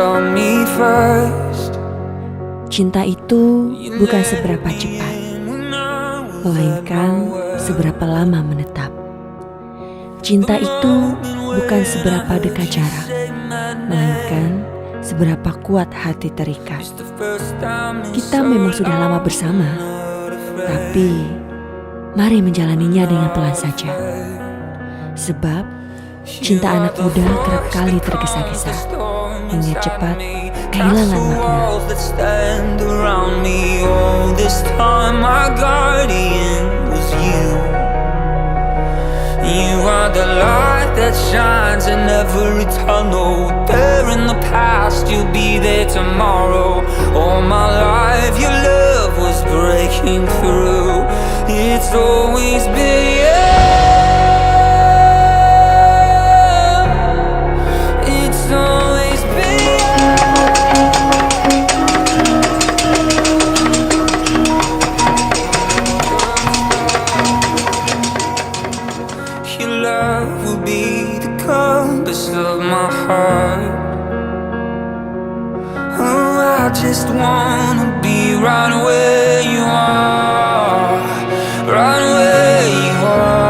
saw me first. Cinta itu bukan seberapa cepat, melainkan seberapa lama menetap. Cinta itu bukan seberapa dekat jarak, melainkan seberapa kuat hati terikat. Kita memang sudah lama bersama, tapi mari menjalaninya dengan pelan saja. Sebab cinta anak muda kerap kali tergesa-gesa, hingga cepat kehilangan makna. You are the light that shines in every tunnel. There in the past, you'll be there tomorrow. All my life your love was breaking through. It's always been you. It's always been you. Your love will be the compass of my heart. Oh, I just wanna be right where you are, right where you are.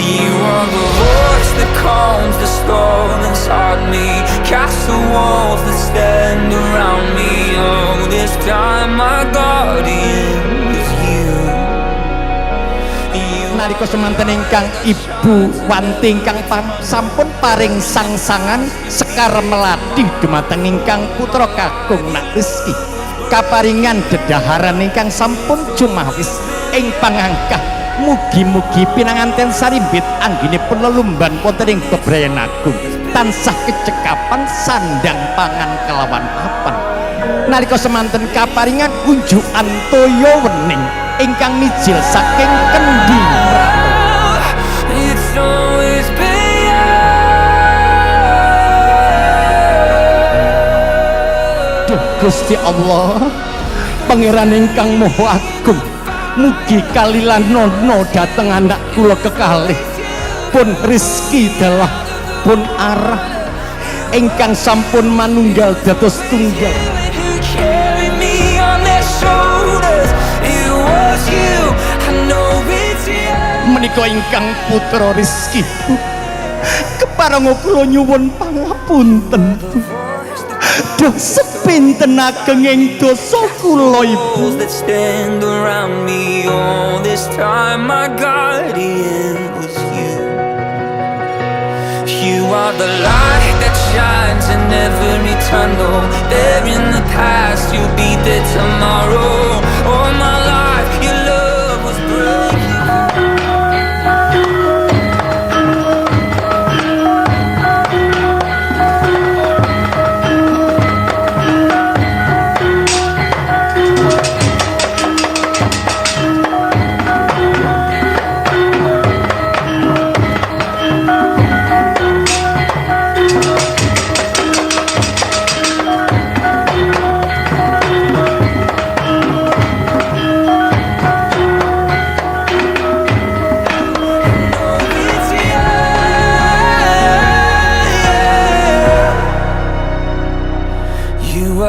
You are the voice that calms the storm inside me, castle walls that stand around me. Oh, this time my guardian was you. Nalika semanten ingkang Ibu Wanti ingkang sampun paring sangsangan sekar melati dumateng ingkang putra kakung Nak Rizky, kaparingan dedaharan ingkang sampun cumawis ing pangangkah. Mugi-mugi pinanganten sarimbit anggenipun lelumban wonten ing bebrayan agung, tansah kecekapan sandang pangan kelawan papan. Nalika semanten kaparingan unjukan toya wening ingkang mijil saking kendi prato. It's always been Duh Gusti Allah, Pangeran ingkang Maha Agung, mugi kalilan nono dateng anak kula kekalih pun Rizky dalah pun arah ingkang sampun manunggal dados tunggal. Menika ingkang putra Rizky, keparenga kula nyuwun pangapunten. Duh sepinten ageng ing dosa kula Ibu. that stand around me. All this time my guardian was you. You are the light that shines in every tunnel. There in the past, you'll be there tomorrow. All my life your love was breaking.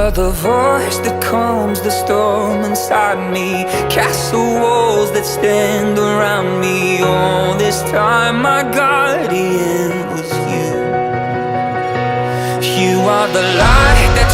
The voice that calms the storm inside me, castle walls that stand around me. All this time my guardian was you. You are the light that